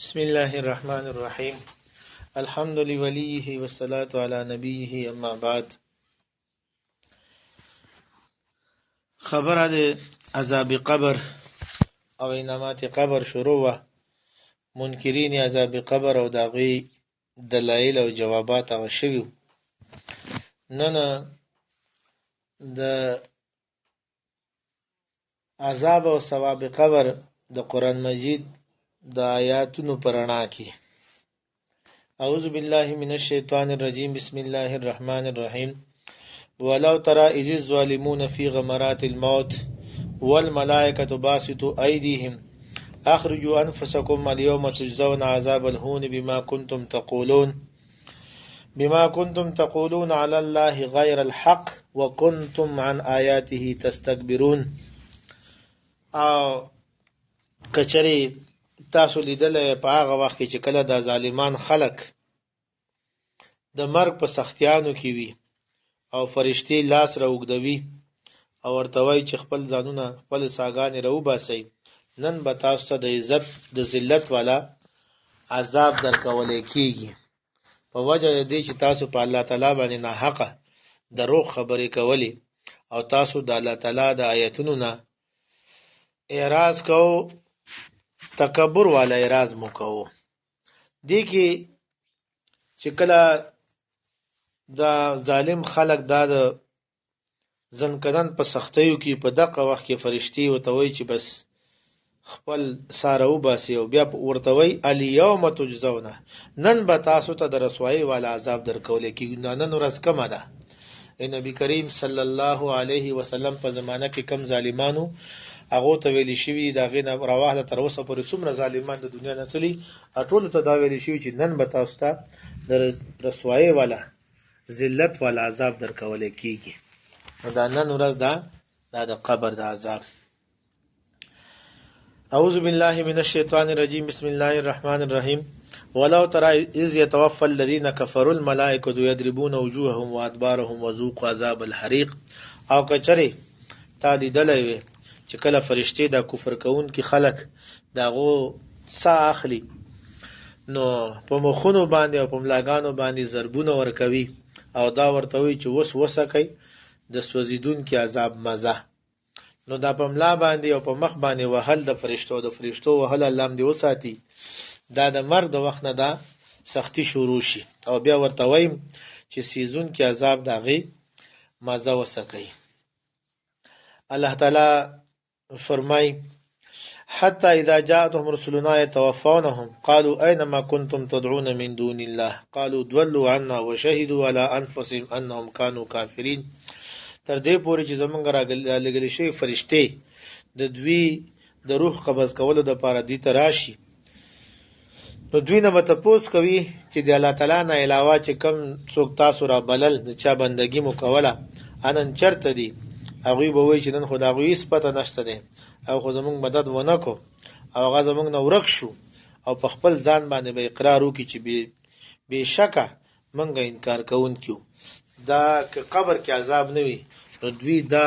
بسم الله الرحمن الرحيم الحمد لوليه والصلاة على نبيه اما بعد. خبره د عذاب قبر او انامات قبر شروع و منکرین عذاب قبر او داغي دلایل او جوابات هغه شوي. نن د عذاب او ثواب قبر د قران مجید د آیاتونو پرانا کې. اعوذ بالله من الشیطان الرجیم بسم الله الرحمن الرحیم ولو ترى اذ الظالمون في غمرات الموت والملائكة باسطوا ايديهم اخرجوا انفسكم اليوم تجزون عذاب الهون بما كنتم تقولون على الله غير الحق وكنتم عن آياته تستكبرون. او کچری تاسو لیدلې په هغه وخت کې چې کله د ظالمان خلق د مرګ په سختیانو کې وي او فرشتي لاس راوګدوي او ورته وایي چې خپل ځانونه خپل ساګانې راوباسئ، نن به تاسو ته د عزت د ذلت والا عذاب درکولې کیږي په وجه د دې چې تاسو په الله تعالی باندې ناحقه دروغ خبرې کولې او تاسو د الله تعالی د آیتونو نه اعراض کوو، تکبر والا اعراض مو کوو. دې کې چې کله دا ظالم خلق دا د ځنکدن په سختیو کې په دغه وخت کې فرشتي ورته وایي چې بس خپل ساره وباسي او بیا ورته وایي الیوم تجزون، نن به تاسو ته د رسوایی والا عذاب درکول کېږي. نن ورځ کومه ده؟ نبی کریم صلی الله علیه وسلم په زمانه کې کم ظالمانو هغه ته ویلی شوی دا غینه رواله تر اوسه پورې څومره ظالمان د دنیا نه تللی ټول ته دا ویلی شوی چې نن به تاسو ته د رسوایی والا ذلت والا عذاب درکول کیږي. دا نن ورځ دا د قبر د عذاب. اعوذ بالله من الشیطان الرجیم بسم الله الرحمن الرحیم ولو ترى اذ يتوفى الذين كفروا الملائكه يضربون وجوههم وادبارهم وذوقوا عذاب الحريق. او کچری تا لیدلې چې کله فرشتي دا کفر کوون کې خلق داغو سا اخلي نو په مخونو باندې او په ملاګانو باندې ضربونه ورکوي او دا ورته وي چې وسکي د سوزیدون کې عذاب مزه. نو دا په ملا باندې او په مخ باندې وهل د فرشتو وهل الله دې وساتي، دا د مرګ د وخت نه دا سختی شروع شي او بیا ورته وایم چې سیزون کې عذاب داغي مزه وسکي. الله تعالی فرمای حتى اذا جاءتهم رسلنا يتوفونهم قالوا اينما كنتم تدعون من دون الله قالوا ضلوا عنا وشهدوا على انفسهم انهم كانوا كافرين. تر دې پورې چې زمونږ راغلي شي فرشتي د دوی د روح قبض کولو د پاره دي تراشي، نو دوی نه به تاسو کوي چې د الله تعالی نه علاوه چې کم څوک تاسو را بلل د چا بندگی مو کوله انن چرته دي. هغه به وایي چې نن خدای غوي سپته نشته دي او خو زمونږ مدد ونه کو او هغه زمونږ نه ورک شو او په خپل ځان باندې به اقرار وکړي چې به شکه منګه انکار کوون کیو. دا قبر کې عذاب نه وي نو دوی دا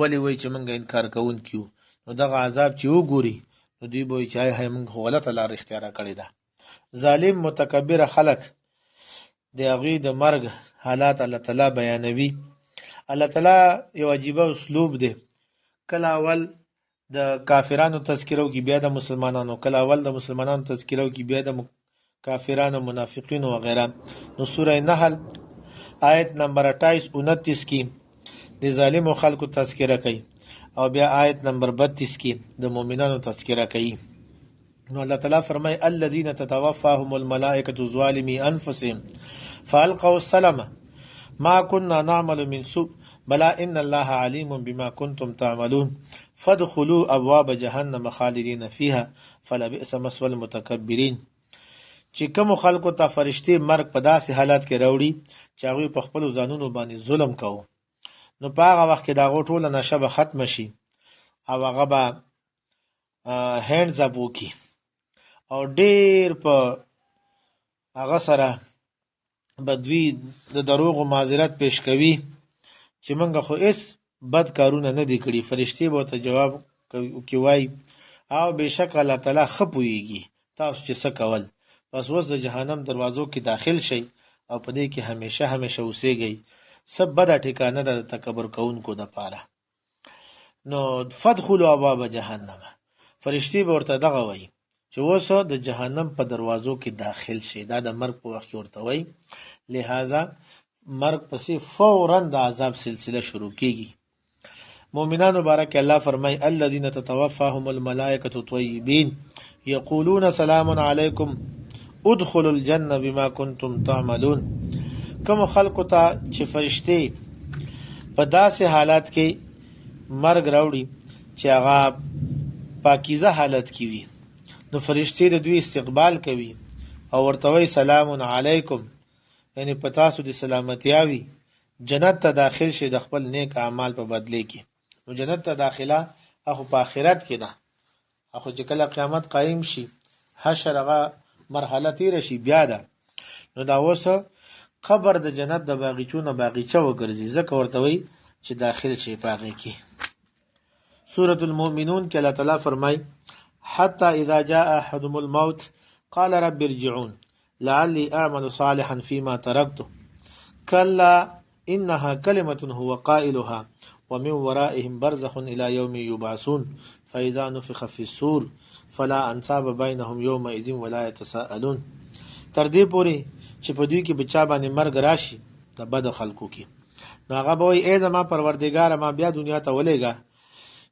ولی وایي چې منګه انکار کوون کیو، نو دغه عذاب چې وګوري نو دوی به وایي چې هاي منګه غلطه لار اختیار کړی ده. ظالم متکبر خلق د هغه د مرګ حالات الله تعالی بیانوي. الله تعالی یو عجیب اسلوب دی، کله اول د کافرانو تذکرو کې بیا د مسلمانانو، کله اول د مسلمانانو تذکرو کې بیا د کافرانو منافقینو وغیرہ. نو سوره نحل آیت نمبر 28-29 کې د ظالمو خلکو تذکرہ کوي او بیا آیت نمبر 32 کې د مؤمنانو تذکرہ کوي. نو الله تعالی فرمای الذين تتوفاهم الملائکه ظالمي انفسهم فالقوا السلام ما كنا نعمل من سوء بلا ان الله عليم بما كنتم تعملون فادخلوا ابواب جهنم خالدين فيها فلبئس مثوى المتكبرين. چې کوم خلکو ته فرشتي مرګ په داسې حالات کې راوړي چې هغه په خپل ځانونو باندې ظلم کوي، نو په هغه وخت کې دا ټول نشه به ختم شي او هغه به هاند زبو کی او ډیر په هغه سره بدوی د دروغ او معذرت پیش کوي چې منګه خو اس بد کارونه نه دي کړی. فرشتي به ته جواب کوي او بشک الله تعالی خپويږي تاسو چې څه کول پس اوس د جهنم دروازو کې داخل شئ او په دې کې همیشه همیشه اوسېږئ سب بده ټکانه ده د تکبر کوونکو دپاره نو فدخلوا ابواب جهنم فرشتي به ورته دغه وایي چې اوس د جهنم په دروازو کې داخل شي دا د مرګ په وخت کې ورته وایي لہذا مرګ پسې فوراً د عذاب سلسله شروع کیږي مؤمنان مبارک الله فرمای الذين تتوفاهم الملائکه طیبین یقولون سلام علیکم ادخلوا الجنه بما كنتم تعملون کوم خلق ته چې فرشتي په داسې حالات کې مرګ راوړي چې هغه پاکیزه حالت کې وي نو فرشتي د دوی استقبال کوي او ورته وایي سلام علیکم یعنی په تاسو د سلامتیا وي جنت ته داخل شي د خپل نیک اعمال په بدله کې نو جنت ته داخله اخو په آخرت کې ده اخو چې کله قیامت قائم شي حشر هغه مرحله تیر شي بیا ده نو دا اوس قبر د جنت د باغچونو باغچه وګرځي ځکه ورته وایي چې داخل شي پاغه کې سورة المؤمنون کې الله تعالی فرمای حتى اذا جاء احدهم الموت قال رب ارجعون لعلي اعمل صالحا فيما تركت كلا انها كلمه هو قائلها ومن ورائهم برزخ الى يوم يبعثون فاذا نفخ في الصور فلا انساب بينهم يومئذ ولا يتساءلون تر دې پوري چې په دوی کې بچا باندې مرګ راشي د بد خلکو کې نو هغه به وایي ای زما پروردګار ما بیا دنیا ته ولېږه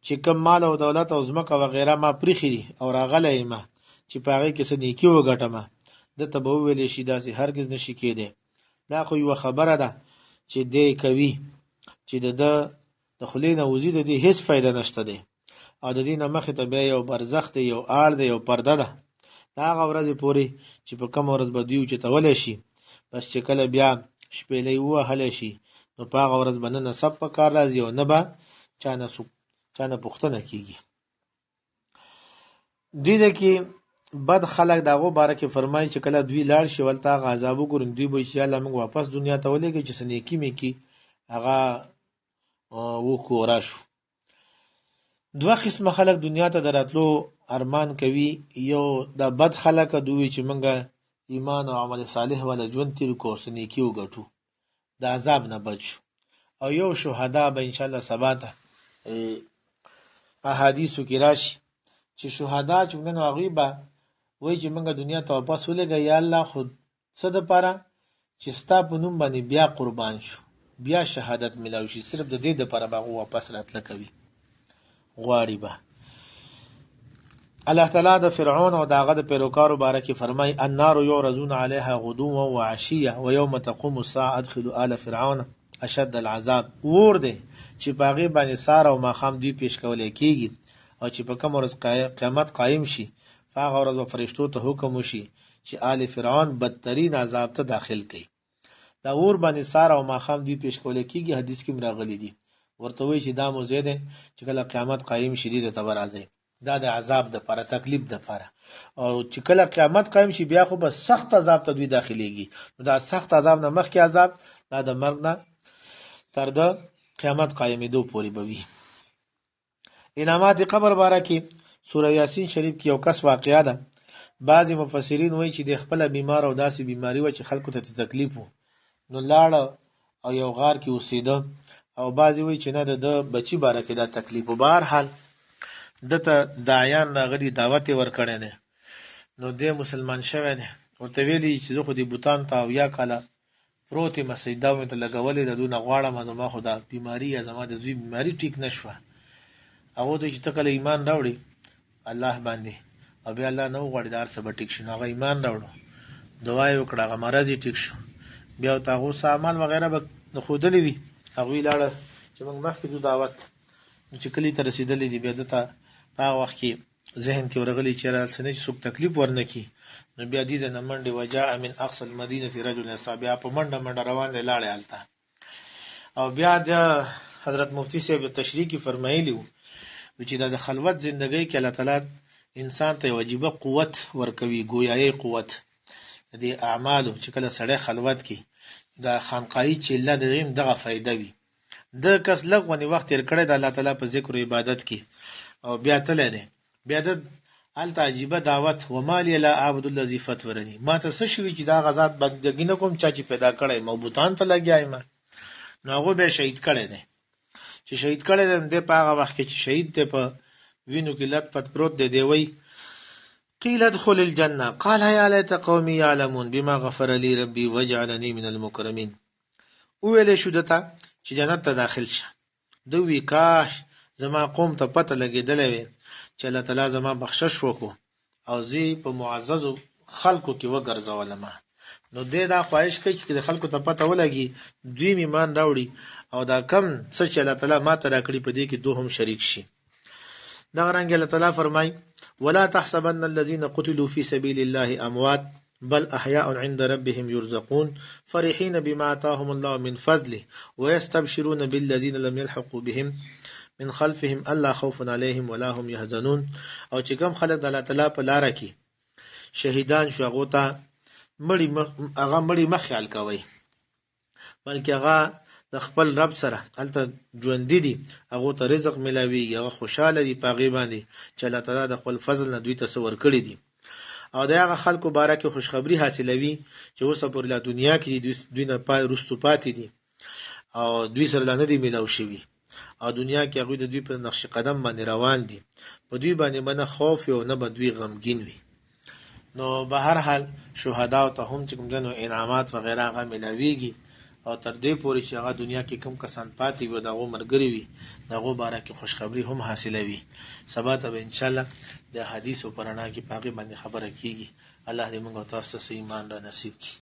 چې کم مال او دولت او ځمکه وغیره ما پریخي دي او راغلی ما چې په هغې کې څه نیکي وګټم دته به وویلی شي داسې هرګز نشي کېدی دا خو یوه خبره ده چې دی کوي چې د خولې نه وځي د دې هېڅ فایده نشته دی او د دې نه مخې ته بیا یو برزخ دی یو آړ دی یو پرده ده د هغه ورځې پورې چې په کومه ورځ به دوی اوچتولی شي بس چې کله بیا شپېلۍ ووهلی شي نو په هغه ورځ به نه نسب په کار راځي او نه به چا نه پوښتنه کېږي دوی ده کې بد خلک د هغو باره کې فرمایي چې کله دوی لاړ شي ولته هغه عذاب وګوري دوی به چې الله موږ واپس دنیا ته ولېږئ چې څه نیکي میکي هغه وکړو راشو دوه قسمه خلک دنیا ته د راتلو ارمان کوي یو د بد خلک دوی چې موږ ایمان او عمل صالح والا ژوند تیر کو څه نیکي وګټو د عذاب نه بچ شو او یو شهدا به ان شاء الله سبا ته احادیثو کې راشي چې شهدا چې موږ نو هغوی به وایي چې موږ دنیا ته واپس ولېږه یا الله خود څه دپاره چې ستا په نوم باندې بیا قربان شو بیا شهادت ملاو شي صرف د دې دپاره به هغو واپس راتله کوي غواړي به الله تعالی د فرعون او د هغه د پیروکارو باره کې فرمایي النار یعرضون علیها غدوا وعشیه ویوم تقوم الساعه ادخلوا آل فرعون اشد العذاب اور دی چې په هغې باندې سار او ماښام دوی پیش کولی کېږي او چې په کومه ورځ قیامت قایم شي په هغه ورځ به فرشتو ته حکم وشي چې آل فرعون بدترین عذاب ته داخل کوي دا اور باندې سار او ماښام دوی پیش کولی کېږي حدیث کې راغلی دي ورته وایي چې دا موضوع دی چې کله قیامت قایم شي دې ته به راځئ دا د عذاب دپاره تکلیف دپاره او چې کله قیامت قایم شي بیا خو به سخت عذاب ته دوی داخلیږي نو دا سخت عذاب نه مخکې عذاب دا د مرګ نه تر د قیامت قایمېدو پورې به وي انعامات قبر باره کې سوره یاسین شریف کې یو کس واقعه ده بعضې مفسرین وایي چې د خپله بیمار او داسې بیماري وه چې خلکو ته تکلیف و نو لاړه او یو غار کې اوسېده او بعضې وایي چې نه د بچي باره کې دا تکلیف و به هر حال دته داعیان راغلي دعوت یې ورکړی دی نو دی مسلمان شوی دی ورته ویلي چې زه خو دې بوتانو ته 70 کاله پروت یم سجده مې ته لګولې ده دونه غواړم زما خو دا بیماري یا زما د زوی بیماري ټیک نه شوه هغه ته چې ته کله ایمان راوړې الله باندې او بیا الله نه وغواړي دا هر څه به ټیک شي نو هغه ایمان راوړو دعا یې وکړه هغه مرض یې ټیک شو بیا ورته هغو سامان وغیره به ښودلي وي هغوی لاړه چې موږ مخکې ځو دعوت نو چې کلي ته رسېدلي دي بیا دته په هغه وخت کې ذهن کې ورغلی چې راسه نه چې څوک تکلیف ورنه کړي نو بیا دې نه منډې وجاء من اقصى المدینة رجل یسعی بیا په منډه منډه روان دی لاړې هلته او بیا د حضرت مفتی صاحب تشریح کې فرمایلي وو چې دا د خلوت زندګۍ کې الله تعالی انسان ته یو عجیبه قوت ورکوي ګویایي قوت د دې اعمالو چې کله سړی خلوت کې دا خانقاهي چله د دې دغه فایده وي د کس لږ غونې وخت تېر کړی د الله تعالی په ذکر او عبادت کې او بیا تللی دی بیا د الته عجیبه دعوت و مالی لا عبد الذی فطرنی ما ته څه شوی چې دا غزاد بندګی نه کوم چا چې پیدا کړی موبوتان ته لګیای ما نو هغه به شهید کړي نه چې شهید کړي د په هغه وخت کې چې شهید ته په وینو کې لټ پټ پروت دی وی قیل ادخل الجنه قال یا لیت قومي يعلمون بما غفر لي ربي وجعلني من المكرمين ویل شو دته چې جنت ته داخل شه دوی کاش زما قوم ته پته لګیدلې وي چې الله تعالی زما بخشش وکړو او زی په معزز خلکو کې وګرځولم نو دې دا خواهش کوي چې د خلکو ته پته ولګي دوی ایمان راوړي او دا کم څه چې الله تعالی ماته راکړي په دې کې دوه هم شریک شي دا رنګ الله تعالی فرمای ولا تحسبن الذين قتلوا في سبيل الله اموات بل احياء عند ربهم يرزقون فرحين بما آتاهم الله من فضله ويستبشرون بالذين لم يلحقوا بهم من خلفهم الا خوف عليهم ولا هم يحزنون او چې کوم خلک د الله تعالی په لار کې شهیدان شو هغه ته مړی مخ خیال کوي بلکې هغه د خپل رب سره الته ژوند دي هغه ته رزق ملاوي هغه خوشاله دي پاغي باندې چې الله تعالی د خپل فضل نه دوی تصور کړی دي او د هغه خلکو بارکه خوشخبری حاصلوي چې اوسه پر لا دنیا کې دوی نه پای رستو پاتې دي او دوی سره نه دي ملاو شوی او دنیا کې هغه د دوی په نقش قدم باندې روان دي په دوی باندې نه خوف او نه بدوی غمگین وي نو به هر حال شهدا او ته هم چې کوم دنو انعامات و غیره هغه ملاويږي او تر دې پورې چې هغه دنیا کې کم کسان پاتې وي دغه مرګري وي دغه بارکه خوشخبری هم حاصلوي سبا ته ان شاء الله د حدیث او پرانا کې پاګې باندې خبره کیږي الله دې موږ تاسو ته ایمان را نصیب کړي